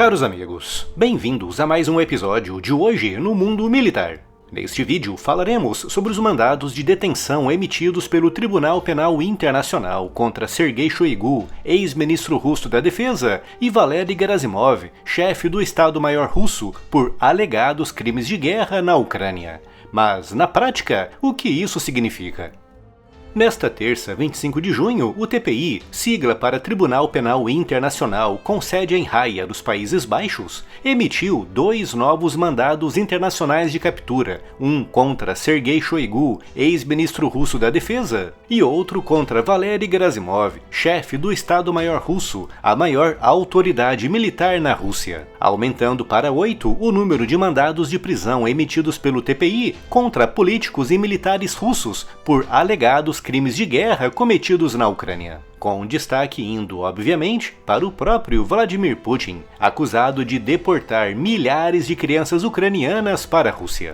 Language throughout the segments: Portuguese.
Caros amigos, bem-vindos a mais um episódio de Hoje no Mundo Militar. Neste vídeo falaremos sobre os mandados de detenção emitidos pelo Tribunal Penal Internacional contra Sergei Shoigu, ex-ministro russo da Defesa, e Valery Gerasimov, chefe do Estado-Maior russo, por alegados crimes de guerra na Ucrânia. Mas, na prática, o que isso significa? Nesta terça, 25 de junho, o TPI, sigla para Tribunal Penal Internacional com sede em Haia, dos Países Baixos, emitiu 2 novos mandados internacionais de captura, um contra Sergei Shoigu, ex-ministro russo da Defesa, e outro contra Valery Gerasimov, chefe do Estado-Maior russo, a maior autoridade militar na Rússia, aumentando para 8 o número de mandados de prisão emitidos pelo TPI contra políticos e militares russos por alegados crimes de guerra cometidos na Ucrânia, com destaque indo, obviamente, para o próprio Vladimir Putin, acusado de deportar milhares de crianças ucranianas para a Rússia.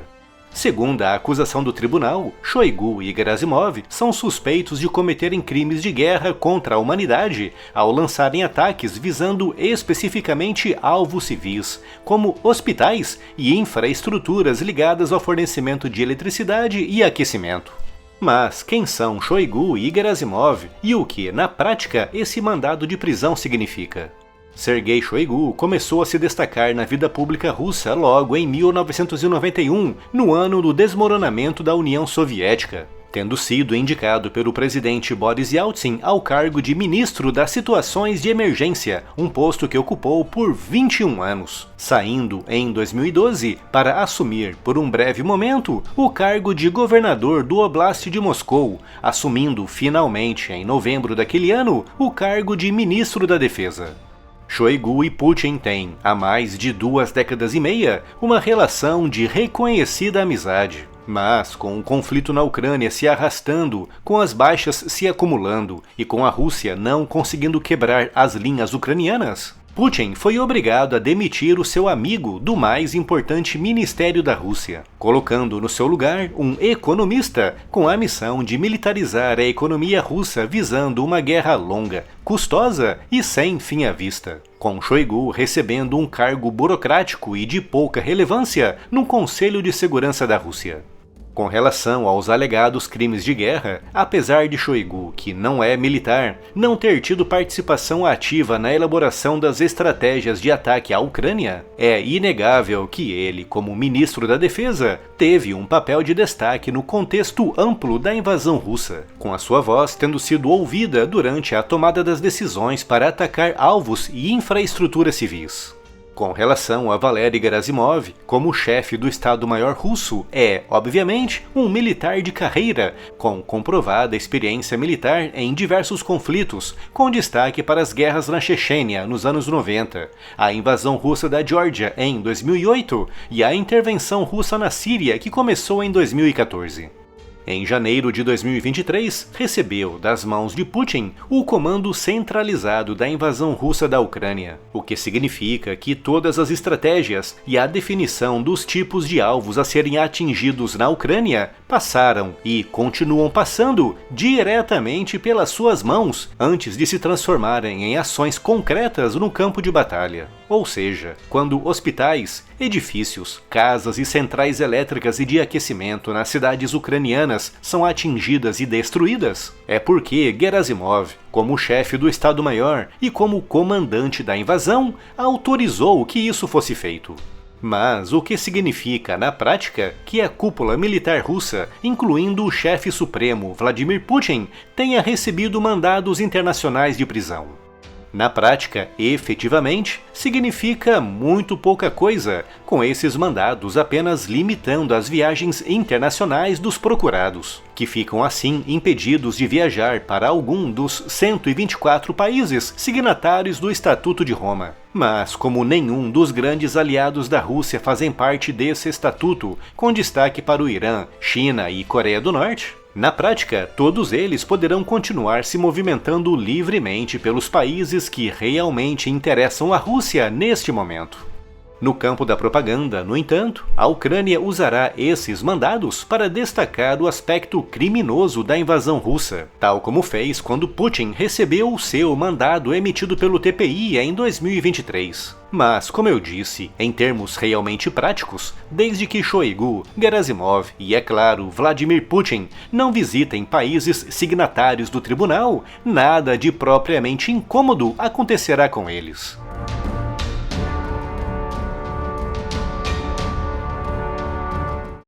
Segundo a acusação do tribunal, Shoigu e Gerasimov são suspeitos de cometerem crimes de guerra contra a humanidade ao lançarem ataques visando especificamente alvos civis, como hospitais e infraestruturas ligadas ao fornecimento de eletricidade e aquecimento. Mas quem são Shoigu e Gerasimov e o que, na prática, esse mandado de prisão significa? Sergei Shoigu começou a se destacar na vida pública russa logo em 1991, no ano do desmoronamento da União Soviética, tendo sido indicado pelo presidente Boris Yeltsin ao cargo de Ministro das Situações de Emergência, um posto que ocupou por 21 anos, saindo em 2012 para assumir, por um breve momento, o cargo de governador do Oblast de Moscou, assumindo finalmente, em novembro daquele ano, o cargo de Ministro da Defesa. Shoigu e Putin têm, há mais de 2 décadas e meia, uma relação de reconhecida amizade. Mas, com o conflito na Ucrânia se arrastando, com as baixas se acumulando e com a Rússia não conseguindo quebrar as linhas ucranianas, Putin foi obrigado a demitir o seu amigo do mais importante ministério da Rússia, colocando no seu lugar um economista com a missão de militarizar a economia russa visando uma guerra longa, custosa e sem fim à vista, com Shoigu recebendo um cargo burocrático e de pouca relevância no Conselho de Segurança da Rússia. Com relação aos alegados crimes de guerra, apesar de Shoigu, que não é militar, não ter tido participação ativa na elaboração das estratégias de ataque à Ucrânia, é inegável que ele, como ministro da Defesa, teve um papel de destaque no contexto amplo da invasão russa, com a sua voz tendo sido ouvida durante a tomada das decisões para atacar alvos e infraestruturas civis. Com relação a Valery Gerasimov, como chefe do Estado-Maior russo, é, obviamente, um militar de carreira, com comprovada experiência militar em diversos conflitos, com destaque para as guerras na Chechênia nos anos 90, a invasão russa da Geórgia em 2008 e a intervenção russa na Síria que começou em 2014. Em janeiro de 2023, recebeu das mãos de Putin o comando centralizado da invasão russa da Ucrânia, o que significa que todas as estratégias e a definição dos tipos de alvos a serem atingidos na Ucrânia passaram e continuam passando diretamente pelas suas mãos antes de se transformarem em ações concretas no campo de batalha. Ou seja, quando hospitais, edifícios, casas e centrais elétricas e de aquecimento nas cidades ucranianas são atingidas e destruídas, é porque Gerasimov, como chefe do Estado-Maior e como comandante da invasão, autorizou que isso fosse feito. Mas o que significa, na prática, que a cúpula militar russa, incluindo o chefe supremo Vladimir Putin, tenha recebido mandados internacionais de prisão? Na prática, efetivamente, significa muito pouca coisa, com esses mandados apenas limitando as viagens internacionais dos procurados, que ficam assim impedidos de viajar para algum dos 124 países signatários do Estatuto de Roma. Mas como nenhum dos grandes aliados da Rússia fazem parte desse estatuto, com destaque para o Irã, China e Coreia do Norte, na prática, todos eles poderão continuar se movimentando livremente pelos países que realmente interessam à Rússia neste momento. No campo da propaganda, no entanto, a Ucrânia usará esses mandados para destacar o aspecto criminoso da invasão russa, tal como fez quando Putin recebeu o seu mandado emitido pelo TPI em 2023. Mas, como eu disse, em termos realmente práticos, desde que Shoigu, Gerasimov e, é claro, Vladimir Putin não visitem países signatários do tribunal, nada de propriamente incômodo acontecerá com eles.